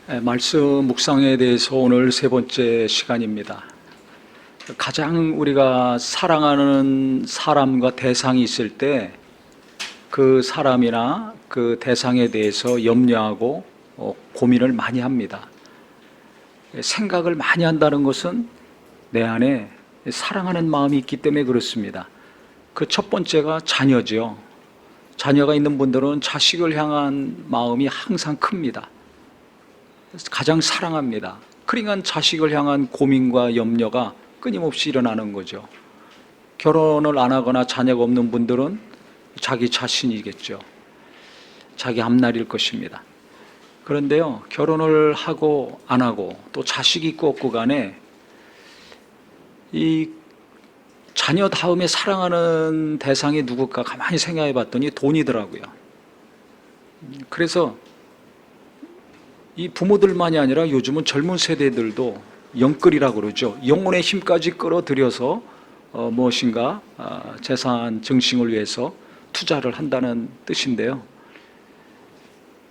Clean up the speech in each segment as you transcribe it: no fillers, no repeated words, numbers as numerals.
말씀 묵상에 대해서 오늘 세 번째 시간입니다. 가장 우리가 사랑하는 사람과 대상이 있을 때 그 사람이나 그 대상에 대해서 염려하고 고민을 많이 합니다. 생각을 많이 한다는 것은 내 안에 사랑하는 마음이 있기 때문에 그렇습니다. 그 첫 번째가 자녀죠. 자녀가 있는 분들은 자식을 향한 마음이 항상 큽니다. 가장 사랑합니다. 그러니까 자식을 향한 고민과 염려가 끊임없이 일어나는 거죠. 결혼을 안 하거나 자녀가 없는 분들은 자기 자신이겠죠. 자기 앞날일 것입니다. 그런데요, 결혼을 하고 안 하고 또 자식이 있고 없고 간에 이 자녀 다음에 사랑하는 대상이 누굴까 가만히 생각해 봤더니 돈이더라고요. 그래서 이 부모들만이 아니라 요즘은 젊은 세대들도 영끌이라고 그러죠. 영혼의 힘까지 끌어들여서 무엇인가 재산 증식을 위해서 투자를 한다는 뜻인데요.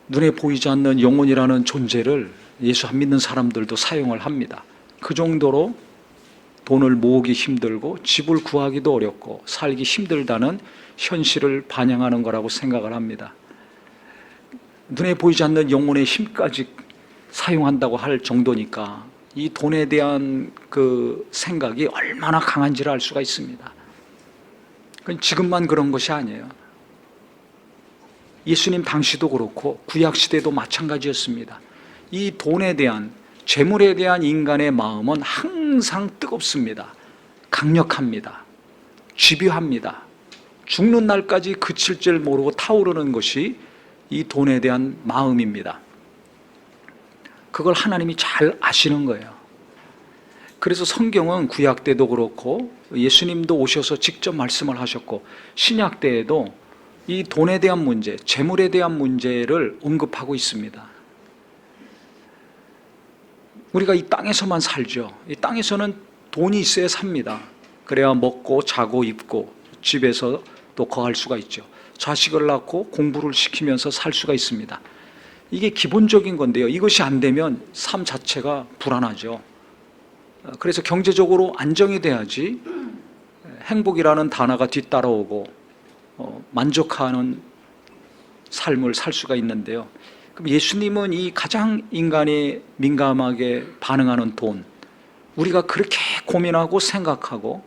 눈에 보이지 않는 영혼이라는 존재를 예수 안 믿는 사람들도 사용을 합니다. 그 정도로 돈을 모으기 힘들고 집을 구하기도 어렵고 살기 힘들다는 현실을 반영하는 거라고 생각을 합니다. 눈에 보이지 않는 영혼의 힘까지 사용한다고 할 정도니까 이 돈에 대한 그 생각이 얼마나 강한지를 알 수가 있습니다. 지금만 그런 것이 아니에요. 예수님 당시도 그렇고 구약시대도 마찬가지였습니다. 이 돈에 대한, 재물에 대한 인간의 마음은 항상 뜨겁습니다. 강력합니다. 집요합니다. 죽는 날까지 그칠 줄 모르고 타오르는 것이 이 돈에 대한 마음입니다. 그걸 하나님이 잘 아시는 거예요. 그래서 성경은 구약 때도 그렇고 예수님도 오셔서 직접 말씀을 하셨고 신약 때에도 이 돈에 대한 문제, 재물에 대한 문제를 언급하고 있습니다. 우리가 이 땅에서만 살죠. 이 땅에서는 돈이 있어야 삽니다. 그래야 먹고 자고 입고 집에서 또 거할 수가 있죠. 자식을 낳고 공부를 시키면서 살 수가 있습니다. 이게 기본적인 건데요. 이것이 안 되면 삶 자체가 불안하죠. 그래서 경제적으로 안정이 돼야지 행복이라는 단어가 뒤따라오고 만족하는 삶을 살 수가 있는데요. 그럼 예수님은 이 가장 인간이 민감하게 반응하는 돈, 우리가 그렇게 고민하고 생각하고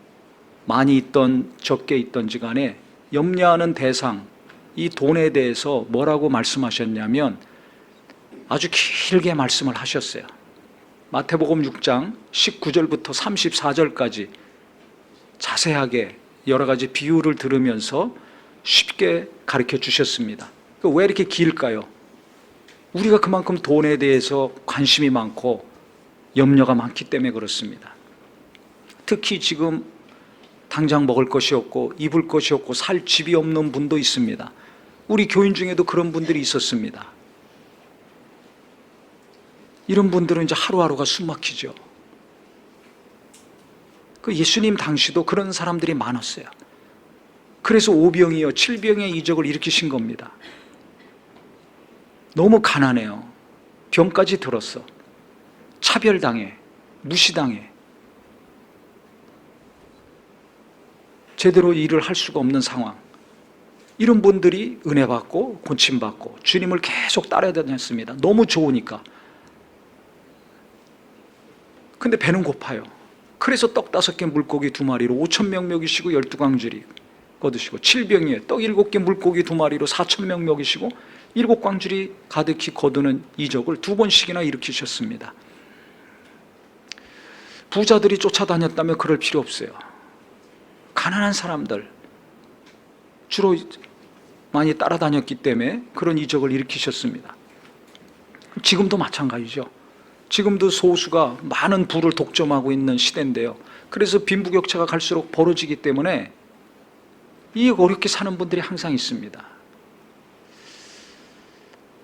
많이 있던 적게 있던지 간에 염려하는 대상, 이 돈에 대해서 뭐라고 말씀하셨냐면 아주 길게 말씀을 하셨어요. 마태복음 6장 19절부터 34절까지 자세하게 여러 가지 비유를 들으면서 쉽게 가르쳐 주셨습니다. 왜 이렇게 길까요? 우리가 그만큼 돈에 대해서 관심이 많고 염려가 많기 때문에 그렇습니다. 특히 지금 당장 먹을 것이 없고 입을 것이 없고 살 집이 없는 분도 있습니다. 우리 교인 중에도 그런 분들이 있었습니다. 이런 분들은 이제 하루하루가 숨막히죠. 그 예수님 당시도 그런 사람들이 많았어요. 그래서 5병이요 7병의 이적을 일으키신 겁니다. 너무 가난해요. 병까지 들었어. 차별당해, 무시당해. 제대로 일을 할 수가 없는 상황. 이런 분들이 은혜 받고 고침받고 주님을 계속 따라다녔습니다. 너무 좋으니까. 근데 배는 고파요. 그래서 떡 5개 물고기 2마리로 5,000명 먹이시고 12광주리 거두시고 7병이에요. 떡 7개 물고기 2마리로 4,000명 먹이시고 7광주리 가득히 거두는 이적을 2번씩이나 일으키셨습니다. 부자들이 쫓아다녔다면 그럴 필요 없어요. 가난한 사람들 주로 많이 따라다녔기 때문에 그런 이적을 일으키셨습니다. 지금도 마찬가지죠. 지금도 소수가 많은 부를 독점하고 있는 시대인데요. 그래서 빈부격차가 갈수록 벌어지기 때문에 이 어렵게 사는 분들이 항상 있습니다.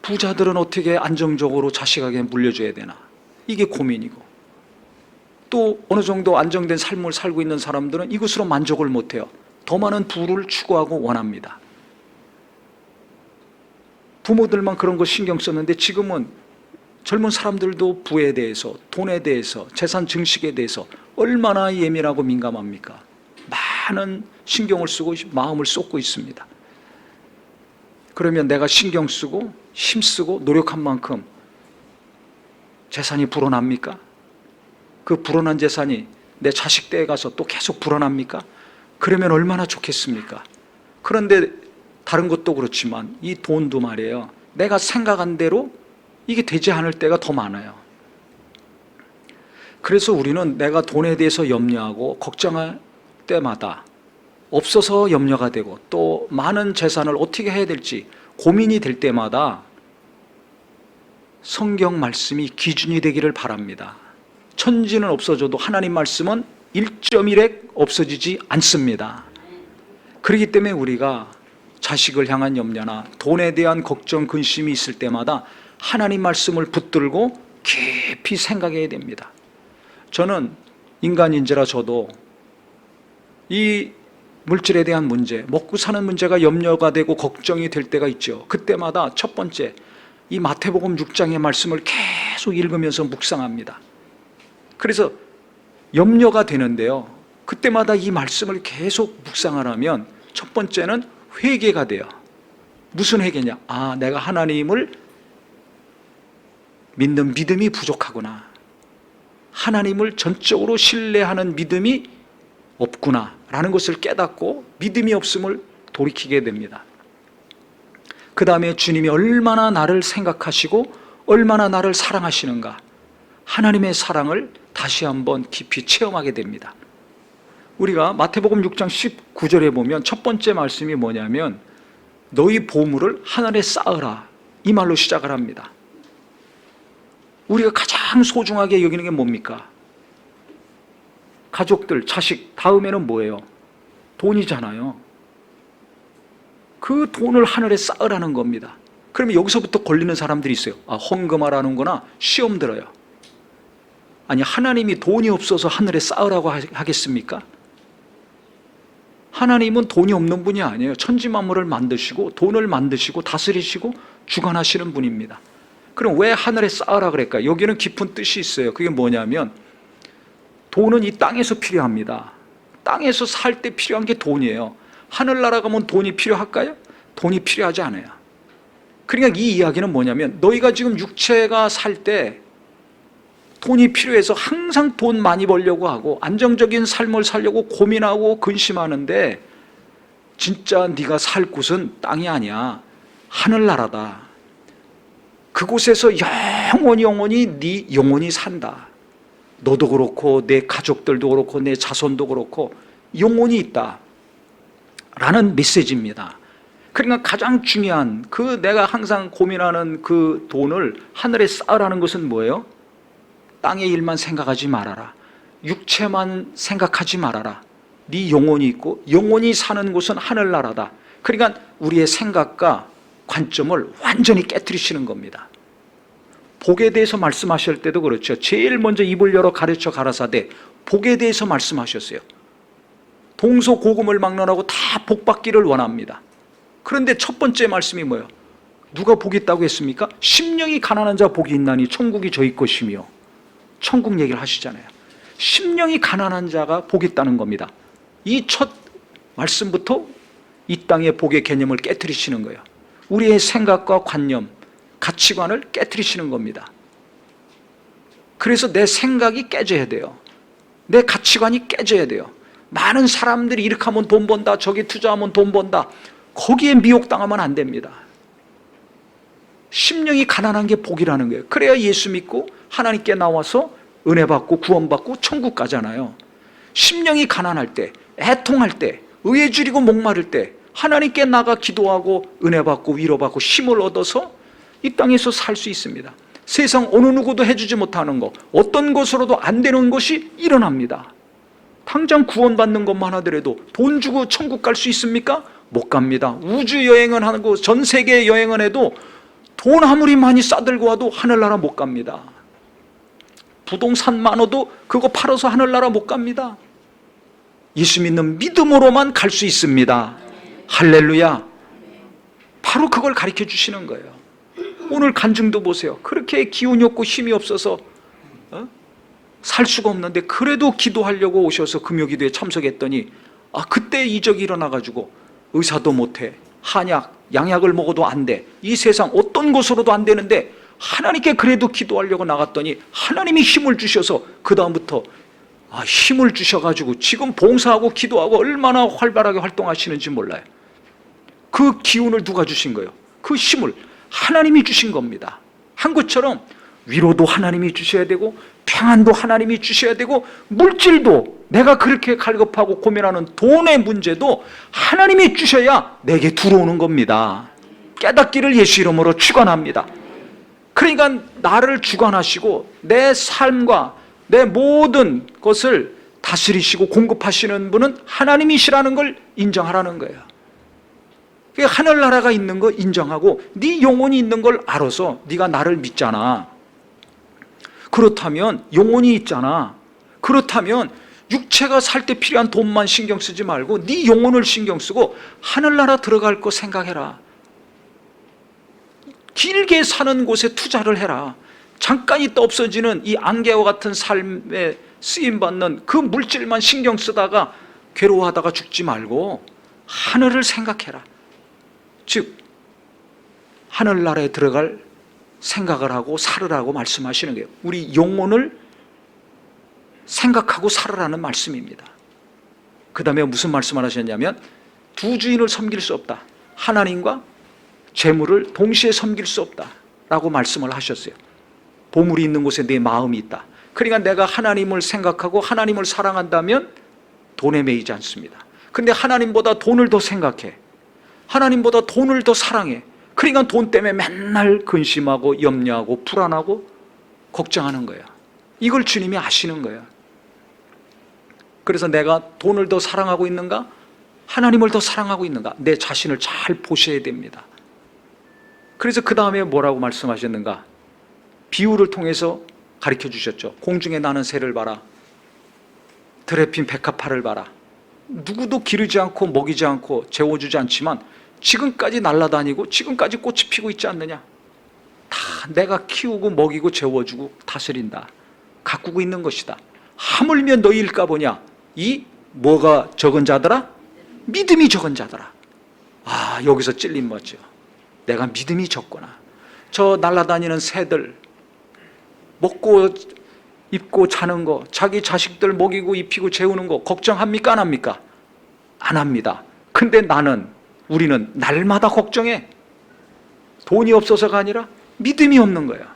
부자들은 어떻게 안정적으로 자식에게 물려줘야 되나, 이게 고민이고, 또 어느 정도 안정된 삶을 살고 있는 사람들은 이것으로 만족을 못해요. 더 많은 부를 추구하고 원합니다. 부모들만 그런 거 신경 썼는데 지금은 젊은 사람들도 부에 대해서, 돈에 대해서, 재산 증식에 대해서 얼마나 예민하고 민감합니까? 많은 신경을 쓰고 마음을 쏟고 있습니다. 그러면 내가 신경 쓰고 힘쓰고 노력한 만큼 재산이 불어납니까? 그 불어난 재산이 내 자식 때에 가서 또 계속 불어납니까? 그러면 얼마나 좋겠습니까? 그런데 다른 것도 그렇지만 이 돈도 말이에요, 내가 생각한 대로 이게 되지 않을 때가 더 많아요. 그래서 우리는 내가 돈에 대해서 염려하고 걱정할 때마다 없어서 염려가 되고 또 많은 재산을 어떻게 해야 될지 고민이 될 때마다 성경 말씀이 기준이 되기를 바랍니다. 천지는 없어져도 하나님 말씀은 1.1핵 없어지지 않습니다. 그렇기 때문에 우리가 자식을 향한 염려나 돈에 대한 걱정, 근심이 있을 때마다 하나님 말씀을 붙들고 깊이 생각해야 됩니다. 저는 인간인지라 저도 이 물질에 대한 문제, 먹고 사는 문제가 염려가 되고 걱정이 될 때가 있죠. 그때마다 첫 번째, 이 마태복음 6장의 말씀을 계속 읽으면서 묵상합니다. 그래서 염려가 되는데요, 그때마다 이 말씀을 계속 묵상하려면 첫 번째는 회개가 돼요. 무슨 회개냐? 아, 내가 하나님을 믿는 믿음이 부족하구나, 하나님을 전적으로 신뢰하는 믿음이 없구나 라는 것을 깨닫고 믿음이 없음을 돌이키게 됩니다. 그 다음에 주님이 얼마나 나를 생각하시고 얼마나 나를 사랑하시는가, 하나님의 사랑을 다시 한번 깊이 체험하게 됩니다. 우리가 마태복음 6장 19절에 보면 첫 번째 말씀이 뭐냐면 너희 보물을 하늘에 쌓으라, 이 말로 시작을 합니다. 우리가 가장 소중하게 여기는 게 뭡니까? 가족들, 자식, 다음에는 뭐예요? 돈이잖아요. 그 돈을 하늘에 쌓으라는 겁니다. 그러면 여기서부터 걸리는 사람들이 있어요. 아, 헌금하라는구나. 시험 들어요. 아니, 하나님이 돈이 없어서 하늘에 쌓으라고 하겠습니까? 하나님은 돈이 없는 분이 아니에요. 천지만물을 만드시고 돈을 만드시고 다스리시고 주관하시는 분입니다. 그럼 왜 하늘에 쌓으라 그럴까요? 여기는 깊은 뜻이 있어요. 그게 뭐냐면 돈은 이 땅에서 필요합니다. 땅에서 살 때 필요한 게 돈이에요. 하늘나라 가면 돈이 필요할까요? 돈이 필요하지 않아요. 그러니까 이 이야기는 뭐냐면 너희가 지금 육체가 살 때 돈이 필요해서 항상 돈 많이 벌려고 하고 안정적인 삶을 살려고 고민하고 근심하는데 진짜 네가 살 곳은 땅이 아니야. 하늘나라다. 그곳에서 영원히 네 영혼이 산다. 너도 그렇고 내 가족들도 그렇고 내 자손도 그렇고 영혼이 있다 라는 메시지입니다. 그러니까 가장 중요한 그 내가 항상 고민하는 그 돈을 하늘에 쌓으라는 것은 뭐예요? 땅의 일만 생각하지 말아라. 육체만 생각하지 말아라. 네 영혼이 있고 영혼이 사는 곳은 하늘나라다. 그러니까 우리의 생각과 관점을 완전히 깨트리시는 겁니다. 복에 대해서 말씀하실 때도 그렇죠. 제일 먼저 입을 열어 가르쳐 가라사대 복에 대해서 말씀하셨어요. 동서고금을 막론하고 다 복받기를 원합니다. 그런데 첫 번째 말씀이 뭐예요? 누가 복이 있다고 했습니까? 심령이 가난한 자 복이 있나니 천국이 저희 것이며, 천국 얘기를 하시잖아요. 심령이 가난한 자가 복이 있다는 겁니다. 이 첫 말씀부터 이 땅의 복의 개념을 깨트리시는 거예요. 우리의 생각과 관념, 가치관을 깨트리시는 겁니다. 그래서 내 생각이 깨져야 돼요. 내 가치관이 깨져야 돼요. 많은 사람들이 이렇게 하면 돈 번다, 저기 투자하면 돈 번다, 거기에 미혹당하면 안 됩니다. 심령이 가난한 게 복이라는 거예요. 그래야 예수 믿고 하나님께 나와서 은혜 받고 구원받고 천국 가잖아요. 심령이 가난할 때, 애통할 때, 의에 줄이고 목마를 때 하나님께 나가 기도하고 은혜 받고 위로받고 힘을 얻어서 이 땅에서 살 수 있습니다. 세상 어느 누구도 해주지 못하는 것, 어떤 것으로도 안 되는 것이 일어납니다. 당장 구원받는 것만 하더라도 돈 주고 천국 갈 수 있습니까? 못 갑니다. 우주 여행은 하고 전 세계 여행은 해도 돈 아무리 많이 싸들고 와도 하늘나라 못 갑니다. 부동산 많아도 그거 팔아서 하늘나라 못 갑니다. 예수 믿는 믿음으로만 갈 수 있습니다. 할렐루야. 바로 그걸 가르쳐 주시는 거예요. 오늘 간증도 보세요. 그렇게 기운이 없고 힘이 없어서 살 수가 없는데 그래도 기도하려고 오셔서 금요기도에 참석했더니 그때 이적이 일어나가지고 의사도 못해, 한약, 양약을 먹어도 안 돼, 이 세상 어떤 것으로도 안 되는데 하나님께 그래도 기도하려고 나갔더니 하나님이 힘을 주셔서 그 다음부터 힘을 주셔가지고 지금 봉사하고 기도하고 얼마나 활발하게 활동하시는지 몰라요. 그 기운을 누가 주신 거예요? 그 힘을 하나님이 주신 겁니다. 한 것처럼 위로도 하나님이 주셔야 되고 평안도 하나님이 주셔야 되고 물질도, 내가 그렇게 갈급하고 고민하는 돈의 문제도 하나님이 주셔야 내게 들어오는 겁니다. 깨닫기를 예수 이름으로 축원합니다. 그러니까 나를 주관하시고 내 삶과 내 모든 것을 다스리시고 공급하시는 분은 하나님이시라는 걸 인정하라는 거예요. 하늘나라가 있는 거 인정하고 네 영혼이 있는 걸 알아서 네가 나를 믿잖아. 그렇다면 영혼이 있잖아. 그렇다면 육체가 살 때 필요한 돈만 신경 쓰지 말고 네 영혼을 신경 쓰고 하늘나라 들어갈 거 생각해라. 길게 사는 곳에 투자를 해라. 잠깐 있다 없어지는 이 안개와 같은 삶에 쓰임받는 그 물질만 신경 쓰다가 괴로워하다가 죽지 말고 하늘을 생각해라. 즉 하늘나라에 들어갈 생각을 하고 살으라고 말씀하시는 거예요. 우리 영혼을 생각하고 살으라는 말씀입니다. 그 다음에 무슨 말씀을 하셨냐면 두 주인을 섬길 수 없다. 하나님과 재물을 동시에 섬길 수 없다 라고 말씀을 하셨어요. 보물이 있는 곳에 내 마음이 있다. 그러니까 내가 하나님을 생각하고 하나님을 사랑한다면 돈에 매이지 않습니다. 근데 하나님보다 돈을 더 생각해, 하나님보다 돈을 더 사랑해. 그러니까 돈 때문에 맨날 근심하고 염려하고 불안하고 걱정하는 거야. 이걸 주님이 아시는 거야. 그래서 내가 돈을 더 사랑하고 있는가? 하나님을 더 사랑하고 있는가? 내 자신을 잘 보셔야 됩니다. 그래서 그 다음에 뭐라고 말씀하셨는가? 비유를 통해서 가르쳐 주셨죠. 공중에 나는 새를 봐라, 들에 핀 백합화를 봐라. 누구도 기르지 않고 먹이지 않고 재워주지 않지만 지금까지 날아다니고 지금까지 꽃이 피고 있지 않느냐? 다 내가 키우고 먹이고 재워주고 다스린다, 가꾸고 있는 것이다. 하물며 너희일까 보냐? 이 뭐가 적은 자더라? 믿음이 적은 자더라. 여기서 찔림 맞죠? 내가 믿음이 적구나. 저 날아다니는 새들, 먹고 입고 자는 거, 자기 자식들 먹이고 입히고 재우는 거 걱정합니까? 안 합니까? 안 합니다. 근데 우리는 날마다 걱정해. 돈이 없어서가 아니라 믿음이 없는 거야.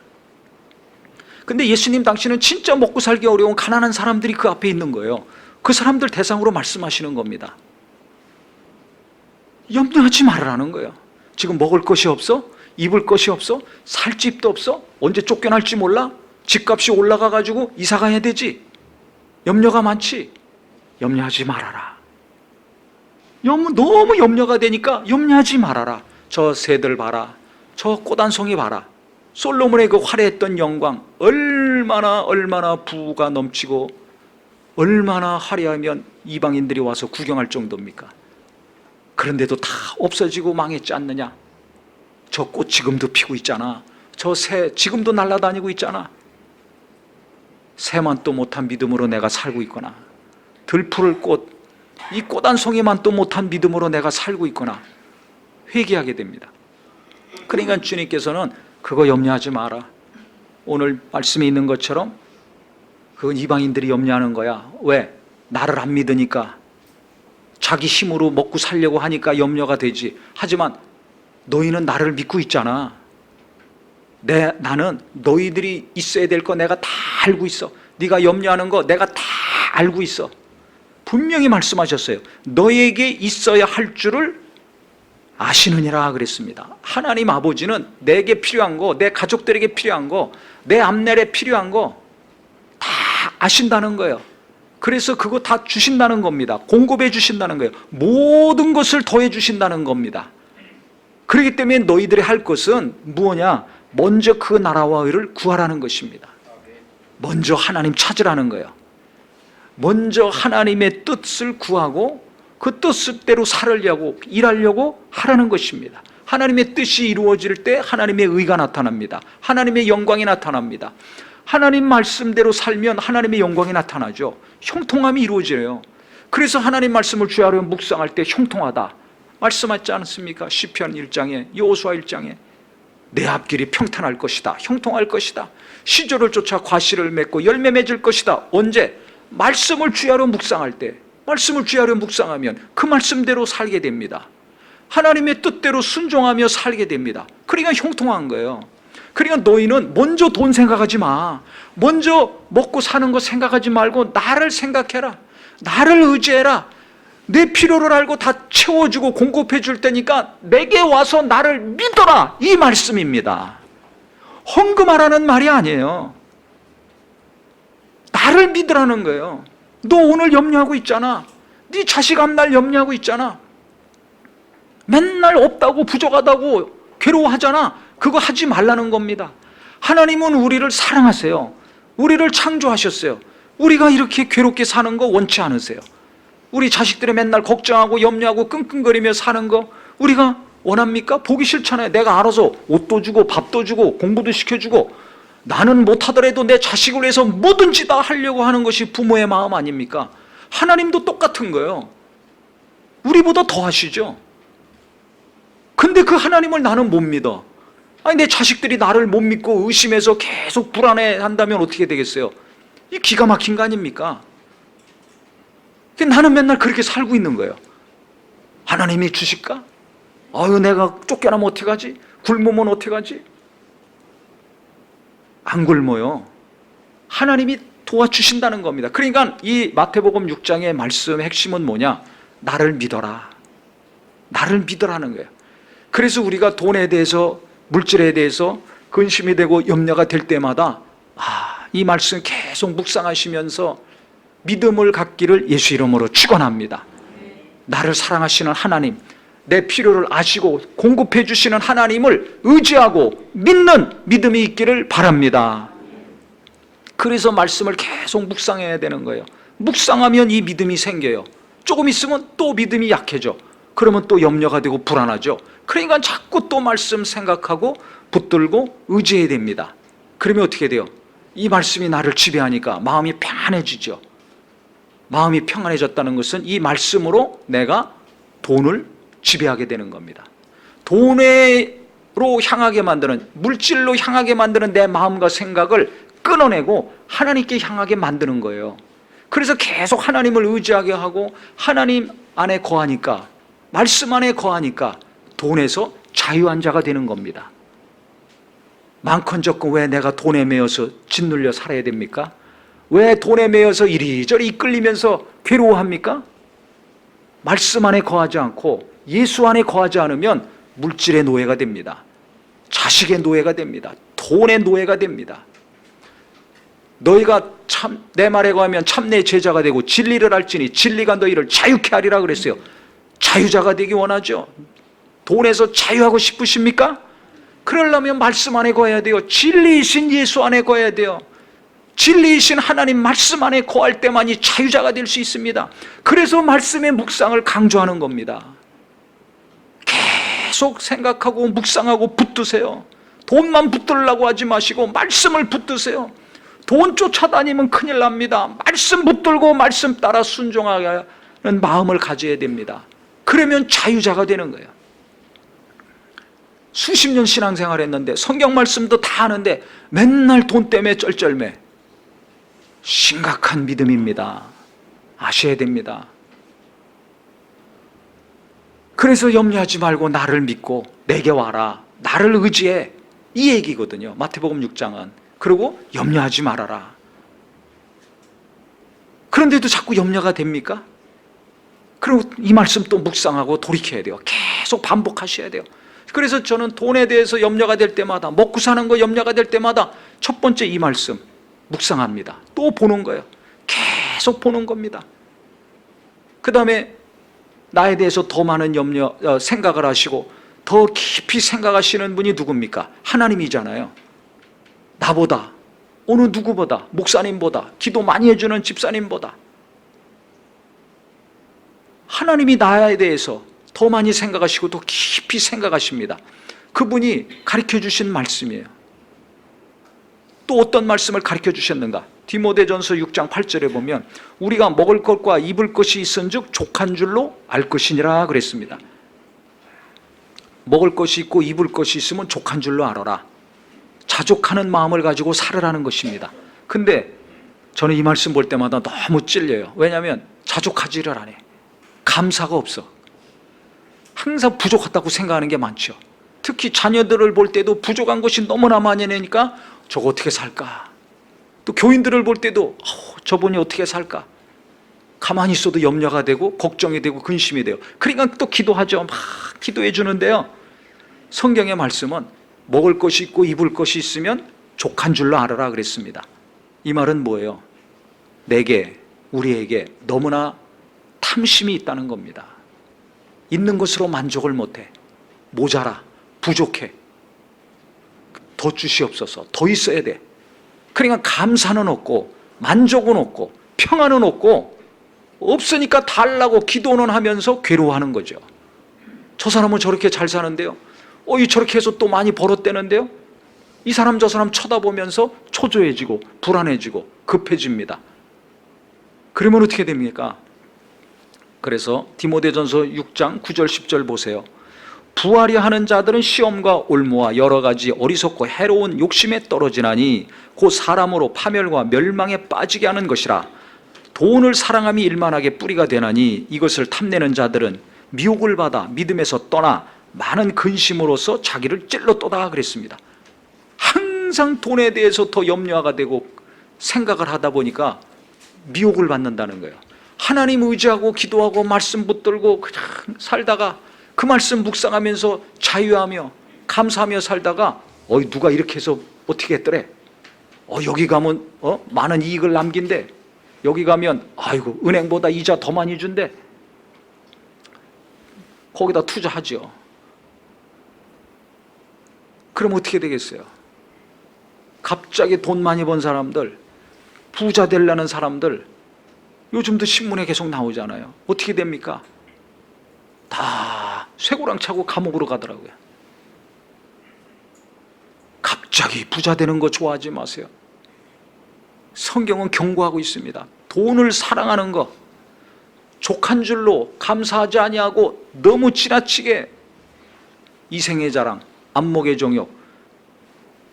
근데 예수님 당시는 진짜 먹고 살기 어려운 가난한 사람들이 그 앞에 있는 거예요. 그 사람들 대상으로 말씀하시는 겁니다. 염려하지 말으라는 거예요. 지금 먹을 것이 없어? 입을 것이 없어? 살 집도 없어? 언제 쫓겨날지 몰라? 집값이 올라가가지고 이사 가야 되지? 염려가 많지? 염려하지 말아라. 너무 염려가 되니까 염려하지 말아라. 저 새들 봐라, 저 꽃 한 송이 봐라. 솔로몬의 그 화려했던 영광, 얼마나 부가 넘치고 얼마나 화려하면 이방인들이 와서 구경할 정도입니까? 그런데도 다 없어지고 망했지 않느냐? 저 꽃 지금도 피고 있잖아. 저 새 지금도 날아다니고 있잖아. 새만 또 못한 믿음으로 내가 살고 있거나, 들풀을 이 꽃 한 송이만 또 못한 믿음으로 내가 살고 있거나 회개하게 됩니다. 그러니까 주님께서는 그거 염려하지 마라. 오늘 말씀에 있는 것처럼 그건 이방인들이 염려하는 거야. 왜? 나를 안 믿으니까, 자기 힘으로 먹고 살려고 하니까 염려가 되지. 하지만 너희는 나를 믿고 있잖아. 나는 너희들이 있어야 될 거 내가 다 알고 있어. 네가 염려하는 거 내가 다 알고 있어. 분명히 말씀하셨어요. 너에게 있어야 할 줄을 아시느니라 그랬습니다. 하나님 아버지는 내게 필요한 거, 내 가족들에게 필요한 거, 내 앞날에 필요한 거 다 아신다는 거예요. 그래서 그거 다 주신다는 겁니다. 공급해 주신다는 거예요. 모든 것을 더해 주신다는 겁니다. 그렇기 때문에 너희들이 할 것은 무엇이냐? 먼저 그 나라와 의를 구하라는 것입니다. 먼저 하나님 찾으라는 거예요. 먼저 하나님의 뜻을 구하고 그 뜻대로 살으려고, 일하려고 하라는 것입니다. 하나님의 뜻이 이루어질 때 하나님의 의가 나타납니다. 하나님의 영광이 나타납니다. 하나님 말씀대로 살면 하나님의 영광이 나타나죠. 형통함이 이루어져요. 그래서 하나님 말씀을 주야로 묵상할 때 형통하다 말씀하지 않습니까? 시편 1장에, 여호수아 1장에 내 앞길이 평탄할 것이다, 형통할 것이다, 시절을 쫓아 과실을 맺고 열매 맺을 것이다. 언제? 말씀을 주야로 묵상할 때, 말씀을 주야로 묵상하면 그 말씀대로 살게 됩니다. 하나님의 뜻대로 순종하며 살게 됩니다. 그러니까 형통한 거예요. 그러니까 너희는 먼저 돈 생각하지 마. 먼저 먹고 사는 거 생각하지 말고 나를 생각해라. 나를 의지해라. 내 필요를 알고 다 채워주고 공급해 줄 테니까 내게 와서 나를 믿어라. 이 말씀입니다. 헌금하라는 말이 아니에요. 나를 믿으라는 거예요. 너 오늘 염려하고 있잖아. 네 자식 앞날 염려하고 있잖아. 맨날 없다고 부족하다고 괴로워하잖아. 그거 하지 말라는 겁니다. 하나님은 우리를 사랑하세요. 우리를 창조하셨어요. 우리가 이렇게 괴롭게 사는 거 원치 않으세요. 우리 자식들이 맨날 걱정하고 염려하고 끙끙거리며 사는 거 우리가 원합니까? 보기 싫잖아요. 내가 알아서 옷도 주고 밥도 주고 공부도 시켜주고 나는 못하더라도 내 자식을 위해서 뭐든지 다 하려고 하는 것이 부모의 마음 아닙니까? 하나님도 똑같은 거예요. 우리보다 더 하시죠. 근데 그 하나님을 나는 못 믿어. 아니 내 자식들이 나를 못 믿고 의심해서 계속 불안해한다면 어떻게 되겠어요? 이 기가 막힌 거 아닙니까? 나는 맨날 그렇게 살고 있는 거예요. 하나님이 주실까? 아유 내가 쫓겨나면 어떡하지? 굶으면 어떡하지? 안 굶어요. 하나님이 도와주신다는 겁니다. 그러니까 이 마태복음 6장의 말씀의 핵심은 뭐냐? 나를 믿어라. 나를 믿으라는 거예요. 그래서 우리가 돈에 대해서 물질에 대해서 근심이 되고 염려가 될 때마다 이 말씀 계속 묵상하시면서 믿음을 갖기를 예수 이름으로 축원합니다. 나를 사랑하시는 하나님, 내 필요를 아시고 공급해 주시는 하나님을 의지하고 믿는 믿음이 있기를 바랍니다. 그래서 말씀을 계속 묵상해야 되는 거예요. 묵상하면 이 믿음이 생겨요. 조금 있으면 또 믿음이 약해져. 그러면 또 염려가 되고 불안하죠. 그러니까 자꾸 또 말씀 생각하고 붙들고 의지해야 됩니다. 그러면 어떻게 돼요? 이 말씀이 나를 지배하니까 마음이 편안해지죠. 마음이 평안해졌다는 것은 이 말씀으로 내가 돈을 지배하게 되는 겁니다. 돈으로 향하게 만드는, 물질로 향하게 만드는 내 마음과 생각을 끊어내고 하나님께 향하게 만드는 거예요. 그래서 계속 하나님을 의지하게 하고 하나님 안에 거하니까, 말씀 안에 거하니까 돈에서 자유한 자가 되는 겁니다. 많건 적건 왜 내가 돈에 매여서 짓눌려 살아야 됩니까? 왜 돈에 매여서 이리저리 이끌리면서 괴로워합니까? 말씀 안에 거하지 않고 예수 안에 거하지 않으면 물질의 노예가 됩니다. 자식의 노예가 됩니다. 돈의 노예가 됩니다. 너희가 참 내 말에 거하면 참 내 제자가 되고 진리를 알지니 진리가 너희를 자유케 하리라 그랬어요. 자유자가 되기 원하죠. 돈에서 자유하고 싶으십니까? 그러려면 말씀 안에 거해야 돼요. 진리이신 예수 안에 거해야 돼요. 진리이신 하나님 말씀 안에 거할 때만이 자유자가 될 수 있습니다. 그래서 말씀의 묵상을 강조하는 겁니다. 계속 생각하고 묵상하고 붙드세요. 돈만 붙들려고 하지 마시고 말씀을 붙드세요. 돈 쫓아다니면 큰일 납니다. 말씀 붙들고 말씀 따라 순종하는 마음을 가져야 됩니다. 그러면 자유자가 되는 거예요. 수십 년 신앙생활 했는데 성경 말씀도 다 아는데 맨날 돈 때문에 쩔쩔매. 심각한 믿음입니다. 아셔야 됩니다. 그래서 염려하지 말고 나를 믿고 내게 와라. 나를 의지해. 이 얘기거든요. 마태복음 6장은. 그리고 염려하지 말아라. 그런데도 자꾸 염려가 됩니까? 그리고 이 말씀 또 묵상하고 돌이켜야 돼요. 계속 반복하셔야 돼요. 그래서 저는 돈에 대해서 염려가 될 때마다, 먹고 사는 거 염려가 될 때마다 첫 번째 이 말씀 묵상합니다. 또 보는 거예요. 계속 보는 겁니다. 그 다음에 나에 대해서 더 많은 생각을 하시고 더 깊이 생각하시는 분이 누굽니까? 하나님이잖아요. 나보다, 어느 누구보다, 목사님보다, 기도 많이 해주는 집사님보다 하나님이 나에 대해서 더 많이 생각하시고 더 깊이 생각하십니다. 그분이 가르쳐 주신 말씀이에요. 또 어떤 말씀을 가르쳐 주셨는가? 디모데전서 6장 8절에 보면 우리가 먹을 것과 입을 것이 있은즉 족한 줄로 알 것이니라 그랬습니다. 먹을 것이 있고 입을 것이 있으면 족한 줄로 알아라. 자족하는 마음을 가지고 살으라는 것입니다. 근데 저는 이 말씀 볼 때마다 너무 찔려요. 왜냐하면 자족하지를 않아요. 감사가 없어. 항상 부족하다고 생각하는 게 많죠. 특히 자녀들을 볼 때도 부족한 것이 너무나 많이 내니까 저거 어떻게 살까? 또 교인들을 볼 때도 저분이 어떻게 살까? 가만히 있어도 염려가 되고 걱정이 되고 근심이 돼요. 그러니까 또 기도하죠. 막 기도해 주는데요, 성경의 말씀은 먹을 것이 있고 입을 것이 있으면 족한 줄로 알아라 그랬습니다. 이 말은 뭐예요? 내게, 우리에게 너무나 탐심이 있다는 겁니다. 있는 것으로 만족을 못해. 모자라, 부족해, 더 주시옵소서, 더 있어야 돼. 그러니까 감사는 없고 만족은 없고 평안은 없고, 없으니까 달라고 기도는 하면서 괴로워하는 거죠. 저 사람은 저렇게 잘 사는데요, 저렇게 해서 또 많이 벌었대는데요, 이 사람 저 사람 쳐다보면서 초조해지고 불안해지고 급해집니다. 그러면 어떻게 됩니까? 그래서 디모데전서 6장 9절 10절 보세요. 부하려 하는 자들은 시험과 올무와 여러 가지 어리석고 해로운 욕심에 떨어지나니 곧 사람으로 파멸과 멸망에 빠지게 하는 것이라. 돈을 사랑함이 일만하게 뿌리가 되나니 이것을 탐내는 자들은 미혹을 받아 믿음에서 떠나 많은 근심으로써 자기를 찔렀도다 그랬습니다. 항상 돈에 대해서 더 염려가 되고 생각을 하다 보니까 미혹을 받는다는 거예요. 하나님 의지하고 기도하고 말씀 붙들고 그냥 살다가 그 말씀 묵상하면서 자유하며 감사하며 살다가 누가 이렇게 해서 어떻게 했더래? 여기 가면 많은 이익을 남긴대. 여기 가면 아이고 은행보다 이자 더 많이 준대. 거기다 투자하죠. 그럼 어떻게 되겠어요? 갑자기 돈 많이 번 사람들, 부자 되려는 사람들, 요즘도 신문에 계속 나오잖아요. 어떻게 됩니까? 다 쇠고랑 차고 감옥으로 가더라고요. 갑자기 부자 되는 거 좋아하지 마세요. 성경은 경고하고 있습니다. 돈을 사랑하는 거, 족한 줄로 감사하지 아니하고 너무 지나치게 이생의 자랑, 안목의 정욕,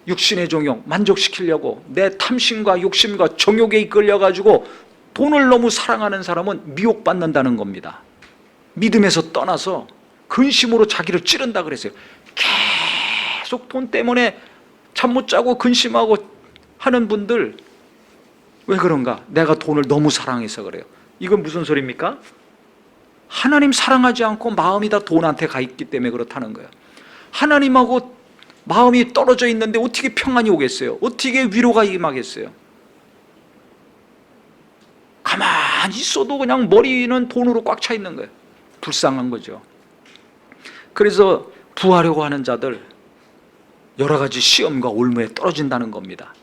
육신의 정욕 만족시키려고 내 탐심과 욕심과 정욕에 이끌려가지고 돈을 너무 사랑하는 사람은 미혹받는다는 겁니다. 믿음에서 떠나서 근심으로 자기를 찌른다 그랬어요. 계속 돈 때문에 잠 못 자고 근심하고 하는 분들, 왜 그런가? 내가 돈을 너무 사랑해서 그래요. 이건 무슨 소리입니까? 하나님 사랑하지 않고 마음이 다 돈한테 가 있기 때문에 그렇다는 거예요. 하나님하고 마음이 떨어져 있는데 어떻게 평안이 오겠어요? 어떻게 위로가 임하겠어요? 가만히 있어도 그냥 머리는 돈으로 꽉 차 있는 거예요. 불쌍한 거죠. 그래서 부하려고 하는 자들 여러 가지 시험과 올무에 떨어진다는 겁니다.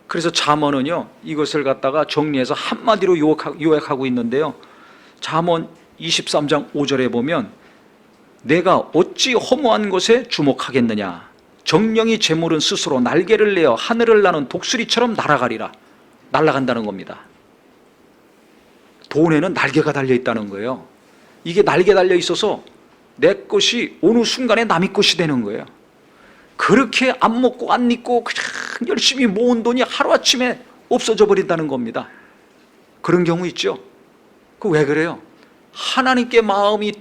그래서 잠언은요, 이것을 갖다가 정리해서 한마디로 요약하고 있는데요, 잠언 23장 5절에 보면 내가 어찌 허무한 것에 주목하겠느냐, 정령이 재물은 스스로 날개를 내어 하늘을 나는 독수리처럼 날아가리라. 날아간다는 겁니다. 돈에는 날개가 달려 있다는 거예요. 이게 날개 달려 있어서 내 것이 어느 순간에 남의 것이 되는 거예요. 그렇게 안 먹고 안 입고 그냥 열심히 모은 돈이 하루아침에 없어져 버린다는 겁니다. 그런 경우 있죠. 그 왜 그래요? 하나님께 마음이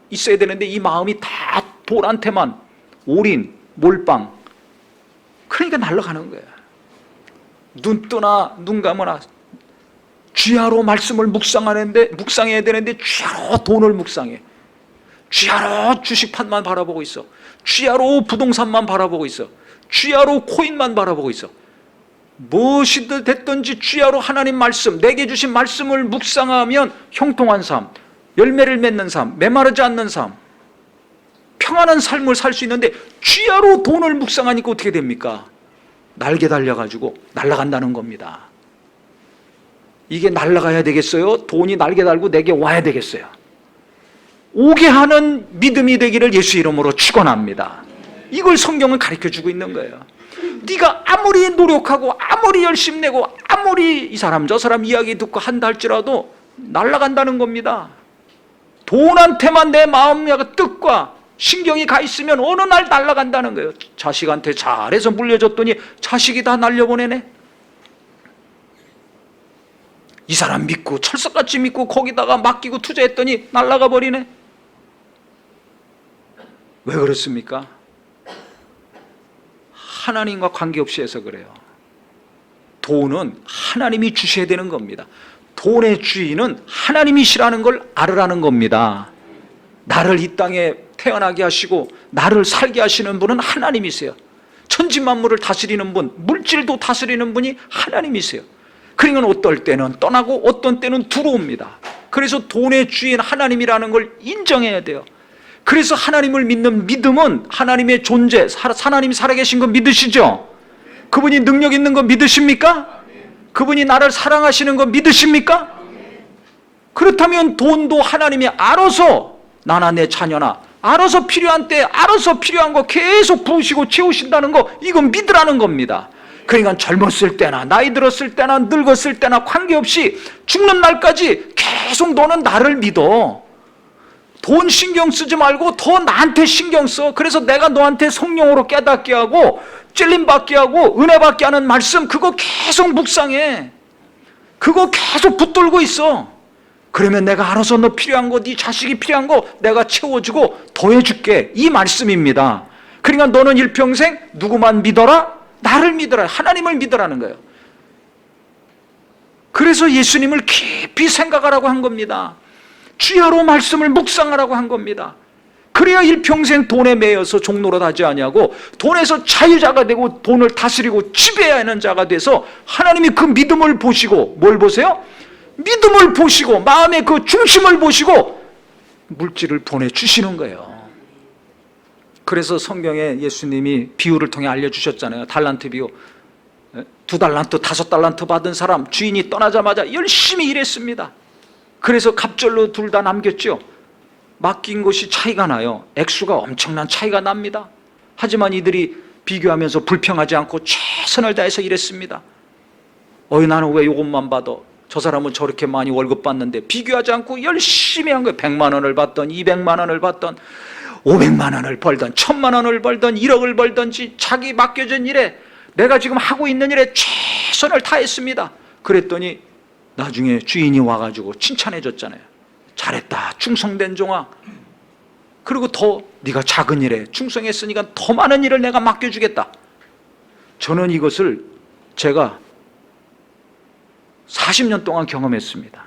있어야 되는데 이 마음이 다 돈한테만 올인, 몰빵. 그러니까 날아가는 거예요. 눈 뜨나 눈 감으나 쥐하로 말씀을 묵상해야 되는데 쥐하로 돈을 묵상해. 쥐하로 주식판만 바라보고 있어. 쥐하로 부동산만 바라보고 있어. 쥐하로 코인만 바라보고 있어. 무엇이든 됐든지 쥐하로 하나님 말씀, 내게 주신 말씀을 묵상하면 형통한 삶, 열매를 맺는 삶, 메마르지 않는 삶, 평안한 삶을 살 수 있는데 쥐하로 돈을 묵상하니까 어떻게 됩니까? 날개 달려가지고 날아간다는 겁니다. 이게 날아가야 되겠어요? 돈이 날개 달고 내게 와야 되겠어요? 오게 하는 믿음이 되기를 예수 이름으로 축원합니다. 이걸 성경은 가르쳐주고 있는 거예요. 네가 아무리 노력하고 아무리 열심히 내고 아무리 이 사람 저 사람 이야기 듣고 한다 할지라도 날아간다는 겁니다. 돈한테만 내 마음의 뜻과 신경이 가 있으면 어느 날 날아간다는 거예요. 자식한테 잘해서 물려줬더니 자식이 다 날려보내네. 이 사람 믿고 철석같이 믿고 거기다가 맡기고 투자했더니 날아가 버리네. 왜 그렇습니까? 하나님과 관계없이 해서 그래요. 돈은 하나님이 주셔야 되는 겁니다. 돈의 주인은 하나님이시라는 걸 알으라는 겁니다. 나를 이 땅에 태어나게 하시고 나를 살게 하시는 분은 하나님이세요. 천지만물을 다스리는 분, 물질도 다스리는 분이 하나님이세요. 그러니까 어떨 때는 떠나고 어떤 때는 들어옵니다. 그래서 돈의 주인 하나님이라는 걸 인정해야 돼요. 그래서 하나님을 믿는 믿음은 하나님의 존재, 하나님이 살아계신 거 믿으시죠? 그분이 능력 있는 거 믿으십니까? 그분이 나를 사랑하시는 거 믿으십니까? 그렇다면 돈도 하나님이 알아서 나나 내 자녀나 알아서 필요한 때 알아서 필요한 거 계속 부으시고 채우신다는 거, 이건 믿으라는 겁니다. 그러니까 젊었을 때나 나이 들었을 때나 늙었을 때나 관계없이 죽는 날까지 계속 너는 나를 믿어. 돈 신경 쓰지 말고 더 나한테 신경 써. 그래서 내가 너한테 성령으로 깨닫게 하고 찔림받게 하고 은혜받게 하는 말씀, 그거 계속 묵상해. 그거 계속 붙들고 있어. 그러면 내가 알아서 너 필요한 거, 네 자식이 필요한 거 내가 채워주고 더해줄게, 이 말씀입니다. 그러니까 너는 일평생 누구만 믿어라? 나를 믿어라, 하나님을 믿으라는 거예요. 그래서 예수님을 깊이 생각하라고 한 겁니다. 주야로 말씀을 묵상하라고 한 겁니다. 그래야 일평생 돈에 매여서 종노릇하지 아니하고 돈에서 자유자가 되고 돈을 다스리고 지배해야 하는 자가 돼서 하나님이 그 믿음을 보시고, 뭘 보세요? 믿음을 보시고 마음의 그 중심을 보시고 물질을 보내주시는 거예요. 그래서 성경에 예수님이 비유를 통해 알려주셨잖아요. 달란트 비유. 2달란트, 5달란트 받은 사람 주인이 떠나자마자 열심히 일했습니다. 그래서 갑절로 둘 다 남겼죠. 맡긴 것이 차이가 나요. 액수가 엄청난 차이가 납니다. 하지만 이들이 비교하면서 불평하지 않고 최선을 다해서 일했습니다. 나는 왜 이것만 받아? 저 사람은 저렇게 많이 월급 받는데. 비교하지 않고 열심히 한 거예요. 100만 원을 받던 200만 원을 받던 500만 원을 벌던 1000만 원을 벌던 1억을 벌던지 자기 맡겨진 일에, 내가 지금 하고 있는 일에 최선을 다했습니다. 그랬더니 나중에 주인이 와가지고 칭찬해 줬잖아요. 잘했다, 충성된 종아. 그리고 더 네가 작은 일에 충성했으니까 더 많은 일을 내가 맡겨주겠다. 저는 이것을 제가 40년 동안 경험했습니다.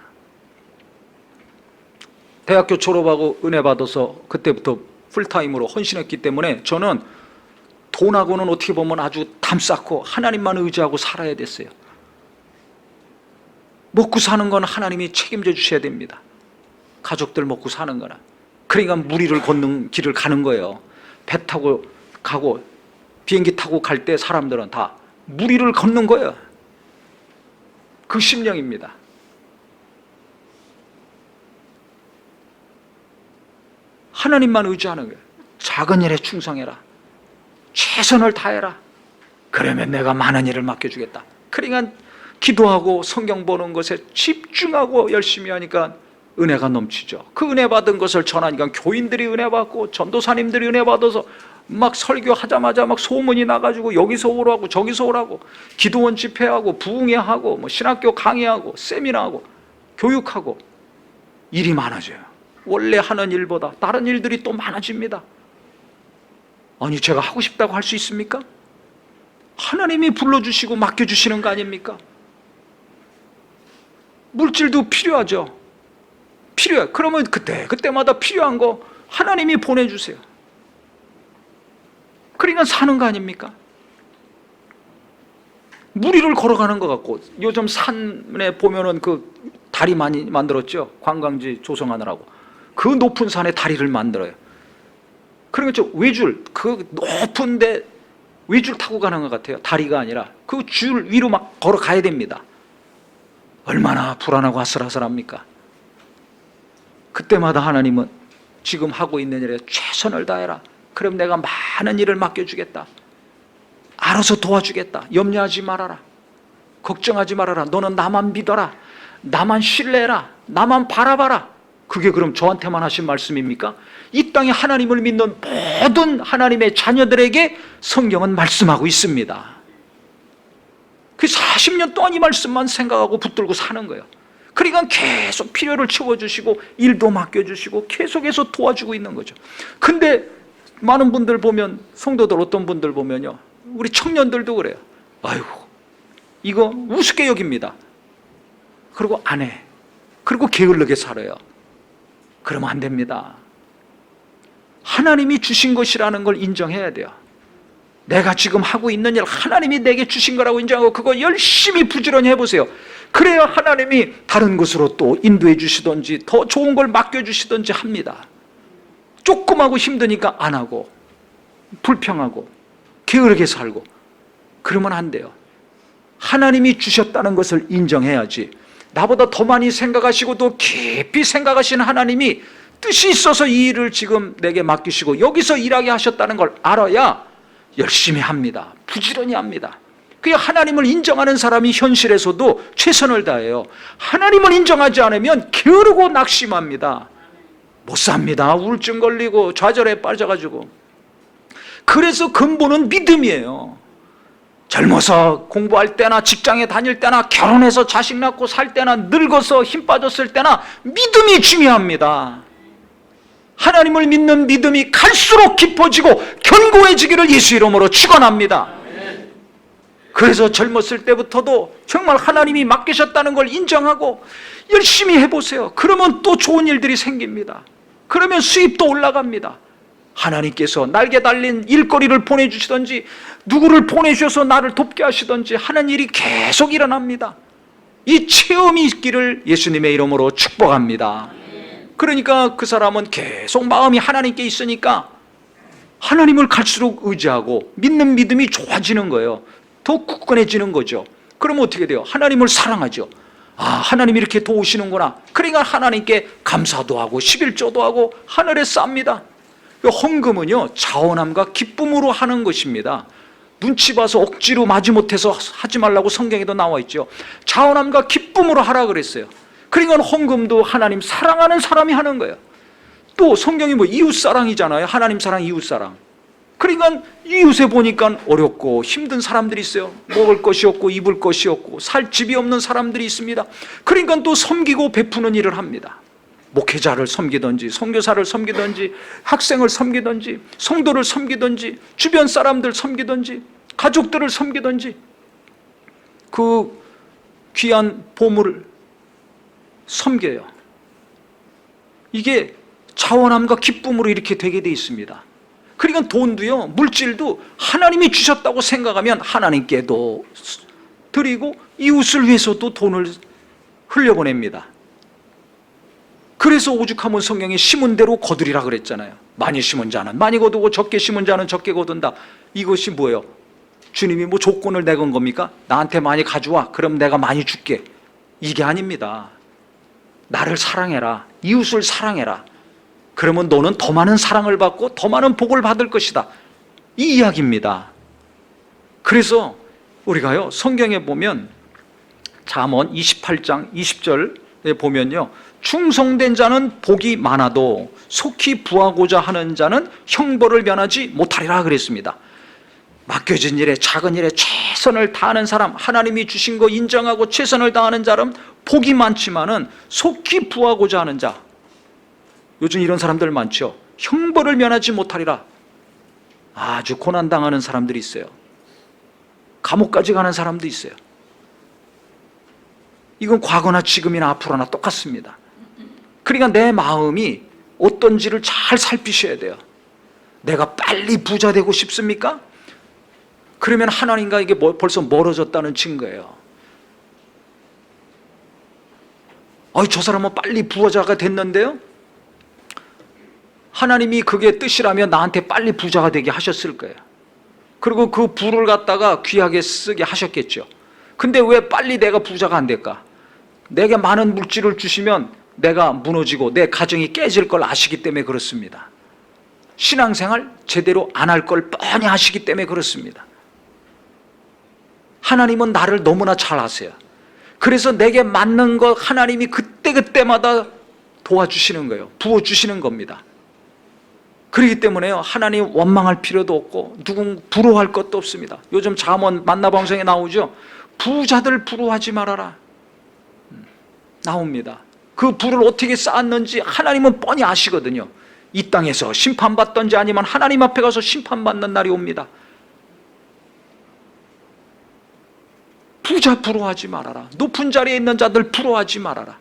대학교 졸업하고 은혜 받아서 그때부터 풀타임으로 헌신했기 때문에 저는 돈하고는 어떻게 보면 아주 담쌓고 하나님만 의지하고 살아야 됐어요. 먹고 사는 건 하나님이 책임져 주셔야 됩니다. 가족들 먹고 사는 거나. 그러니까 무리를 걷는 길을 가는 거예요. 배 타고 가고 비행기 타고 갈 때 사람들은 다 무리를 걷는 거예요. 그 심령입니다. 하나님만 의지하는 거예요. 작은 일에 충성해라. 최선을 다해라. 그러면 내가 많은 일을 맡겨주겠다. 그러니까 기도하고 성경 보는 것에 집중하고 열심히 하니까 은혜가 넘치죠. 그 은혜 받은 것을 전하니까 교인들이 은혜 받고 전도사님들이 은혜 받아서 막 설교하자마자 막 소문이 나가지고 여기서 오라고 저기서 오라고, 기도원 집회하고 부흥회하고 뭐 신학교 강의하고 세미나하고 교육하고 일이 많아져요. 원래 하는 일보다 다른 일들이 또 많아집니다. 아니 제가 하고 싶다고 할 수 있습니까? 하나님이 불러주시고 맡겨주시는 거 아닙니까? 물질도 필요하죠. 필요해. 그러면 그때마다 필요한 거 하나님이 보내주세요. 그러니까 사는 거 아닙니까? 무리를 걸어가는 것 같고, 요즘 산에 보면은 그 다리 많이 만들었죠. 관광지 조성하느라고. 그 높은 산에 다리를 만들어요. 그러니까 저 외줄, 그 높은데 외줄 타고 가는 것 같아요. 다리가 아니라 그 줄 위로 막 걸어가야 됩니다. 얼마나 불안하고 아슬아슬합니까? 그때마다 하나님은 지금 하고 있는 일에 최선을 다해라. 그럼 내가 많은 일을 맡겨주겠다. 알아서 도와주겠다. 염려하지 말아라. 걱정하지 말아라. 너는 나만 믿어라. 나만 신뢰해라. 나만 바라봐라. 그게 그럼 저한테만 하신 말씀입니까? 이 땅에 하나님을 믿는 모든 하나님의 자녀들에게 성경은 말씀하고 있습니다. 그 40년 동안 이 말씀만 생각하고 붙들고 사는 거예요. 그러니까 계속 필요를 채워주시고 일도 맡겨주시고 계속해서 도와주고 있는 거죠. 근데 많은 분들 보면, 성도들 어떤 분들 보면요, 우리 청년들도 그래요. 아이고 이거 우습게 여깁니다. 그리고 안 해. 그리고 게을르게 살아요. 그러면 안 됩니다. 하나님이 주신 것이라는 걸 인정해야 돼요. 내가 지금 하고 있는 일 하나님이 내게 주신 거라고 인정하고 그거 열심히 부지런히 해보세요. 그래야 하나님이 다른 곳으로 또 인도해 주시든지 더 좋은 걸 맡겨주시든지 합니다. 조금하고 힘드니까 안 하고 불평하고 게으르게 살고 그러면 안 돼요. 하나님이 주셨다는 것을 인정해야지. 나보다 더 많이 생각하시고 또 깊이 생각하시는 하나님이 뜻이 있어서 이 일을 지금 내게 맡기시고 여기서 일하게 하셨다는 걸 알아야 열심히 합니다. 부지런히 합니다. 그게 하나님을 인정하는 사람이 현실에서도 최선을 다해요. 하나님을 인정하지 않으면 게으르고 낙심합니다. 못 삽니다. 우울증 걸리고 좌절에 빠져가지고. 그래서 근본은 믿음이에요. 젊어서 공부할 때나 직장에 다닐 때나 결혼해서 자식 낳고 살 때나 늙어서 힘 빠졌을 때나 믿음이 중요합니다. 하나님을 믿는 믿음이 갈수록 깊어지고 견고해지기를 예수 이름으로 축원합니다. 그래서 젊었을 때부터도 정말 하나님이 맡기셨다는 걸 인정하고 열심히 해보세요. 그러면 또 좋은 일들이 생깁니다. 그러면 수입도 올라갑니다. 하나님께서 날개 달린 일거리를 보내주시든지 누구를 보내주셔서 나를 돕게 하시든지 하는 일이 계속 일어납니다. 이 체험이 있기를 예수님의 이름으로 축복합니다. 그러니까 그 사람은 계속 마음이 하나님께 있으니까 하나님을 갈수록 의지하고 믿는 믿음이 좋아지는 거예요. 더 굳건해지는 거죠. 그러면 어떻게 돼요? 하나님을 사랑하죠. 아, 하나님이 이렇게 도우시는구나. 그러니까 하나님께 감사도 하고 11조도 하고 하늘에 쌉니다. 헌금은요, 자원함과 기쁨으로 하는 것입니다. 눈치 봐서 억지로 마지못해서 하지 말라고 성경에도 나와 있죠. 자원함과 기쁨으로 하라 그랬어요. 그러니까 헌금도 하나님 사랑하는 사람이 하는 거예요. 또 성경이 뭐 이웃사랑이잖아요. 하나님 사랑, 이웃사랑. 그러니까 이웃에 보니까 어렵고 힘든 사람들이 있어요. 먹을 것이 없고 입을 것이 없고 살 집이 없는 사람들이 있습니다. 그러니까 또 섬기고 베푸는 일을 합니다. 목회자를 섬기든지 선교사를 섬기든지 학생을 섬기든지 성도를 섬기든지 주변 사람들 섬기든지 가족들을 섬기든지 그 귀한 보물을 섬겨요. 이게 자원함과 기쁨으로 이렇게 되게 돼 있습니다. 그러니까 돈도요, 물질도 하나님이 주셨다고 생각하면 하나님께도 드리고 이웃을 위해서도 돈을 흘려보냅니다. 그래서 오죽하면 성경에 심은 대로 거두리라 그랬잖아요. 많이 심은 자는 많이 거두고 적게 심은 자는 적게 거둔다. 이것이 뭐예요? 주님이 뭐 조건을 내건 겁니까? 나한테 많이 가져와. 그럼 내가 많이 줄게. 이게 아닙니다. 나를 사랑해라. 이웃을 사랑해라. 그러면 너는 더 많은 사랑을 받고 더 많은 복을 받을 것이다. 이 이야기입니다. 그래서 우리가요, 성경에 보면 잠언 28장 20절에 보면요, 충성된 자는 복이 많아도 속히 부하고자 하는 자는 형벌을 면하지 못하리라 그랬습니다. 맡겨진 일에 작은 일에 최선을 다하는 사람, 하나님이 주신 거 인정하고 최선을 다하는 사람 복이 많지만은 속히 부하고자 하는 자, 요즘 이런 사람들 많죠. 형벌을 면하지 못하리라. 아주 고난당하는 사람들이 있어요. 감옥까지 가는 사람도 있어요. 이건 과거나 지금이나 앞으로나 똑같습니다. 그러니까 내 마음이 어떤지를 잘 살피셔야 돼요. 내가 빨리 부자 되고 싶습니까? 그러면 하나님과 이게 벌써 멀어졌다는 증거예요. 저 사람은 빨리 부자가 됐는데요? 하나님이 그게 뜻이라면 나한테 빨리 부자가 되게 하셨을 거예요. 그리고 그 부를 갖다가 귀하게 쓰게 하셨겠죠. 근데 왜 빨리 내가 부자가 안 될까? 내게 많은 물질을 주시면 내가 무너지고 내 가정이 깨질 걸 아시기 때문에 그렇습니다. 신앙생활 제대로 안 할 걸 뻔히 아시기 때문에 그렇습니다. 하나님은 나를 너무나 잘 아세요. 그래서 내게 맞는 거 하나님이 그때그때마다 도와주시는 거예요. 부어주시는 겁니다. 그렇기 때문에요, 하나님 원망할 필요도 없고 누군 부러워할 것도 없습니다. 요즘 잠언 만나방송에 나오죠. 부자들 부러워하지 말아라 나옵니다. 그 부를 어떻게 쌓았는지 하나님은 뻔히 아시거든요. 이 땅에서 심판받던지 아니면 하나님 앞에 가서 심판받는 날이 옵니다. 부자 부러워하지 말아라. 높은 자리에 있는 자들 부러워하지 말아라.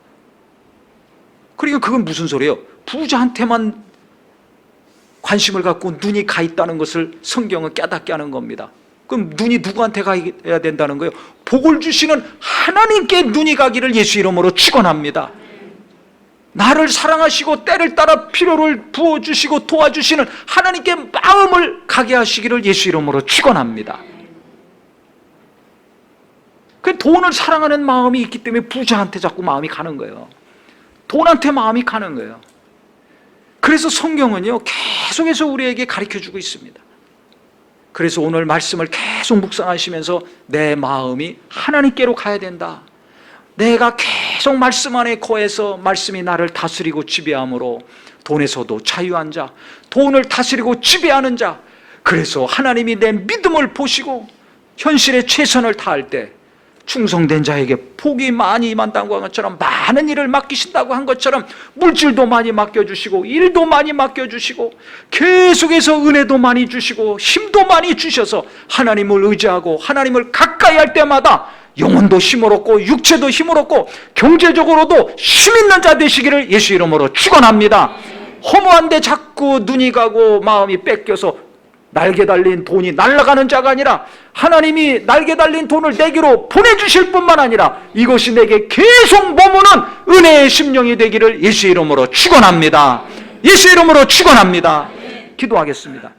그러니까 그건 무슨 소리예요? 부자한테만 관심을 갖고 눈이 가 있다는 것을 성경은 깨닫게 하는 겁니다. 그럼 눈이 누구한테 가야 된다는 거예요? 복을 주시는 하나님께 눈이 가기를 예수 이름으로 축원합니다. 나를 사랑하시고 때를 따라 필요를 부어주시고 도와주시는 하나님께 마음을 가게 하시기를 예수 이름으로 축원합니다. 그 돈을 사랑하는 마음이 있기 때문에 부자한테 자꾸 마음이 가는 거예요. 돈한테 마음이 가는 거예요. 그래서 성경은요, 계속해서 우리에게 가르쳐주고 있습니다. 그래서 오늘 말씀을 계속 묵상하시면서 내 마음이 하나님께로 가야 된다. 내가 계속 말씀 안에 거해서 말씀이 나를 다스리고 지배함으로 돈에서도 자유한 자, 돈을 다스리고 지배하는 자, 그래서 하나님이 내 믿음을 보시고 현실에 최선을 다할 때 충성된 자에게 복이 많이 임한다고 한 것처럼, 많은 일을 맡기신다고 한 것처럼 물질도 많이 맡겨주시고 일도 많이 맡겨주시고 계속해서 은혜도 많이 주시고 힘도 많이 주셔서 하나님을 의지하고 하나님을 가까이 할 때마다 영혼도 힘을 얻고 육체도 힘을 얻고 경제적으로도 힘 있는 자 되시기를 예수 이름으로 축원합니다. 허무한데 자꾸 눈이 가고 마음이 뺏겨서 날개 달린 돈이 날아가는 자가 아니라 하나님이 날개 달린 돈을 내게로 보내주실 뿐만 아니라 이것이 내게 계속 머무는 은혜의 심령이 되기를 예수 이름으로 축원합니다. 예수 이름으로 축원합니다. 기도하겠습니다.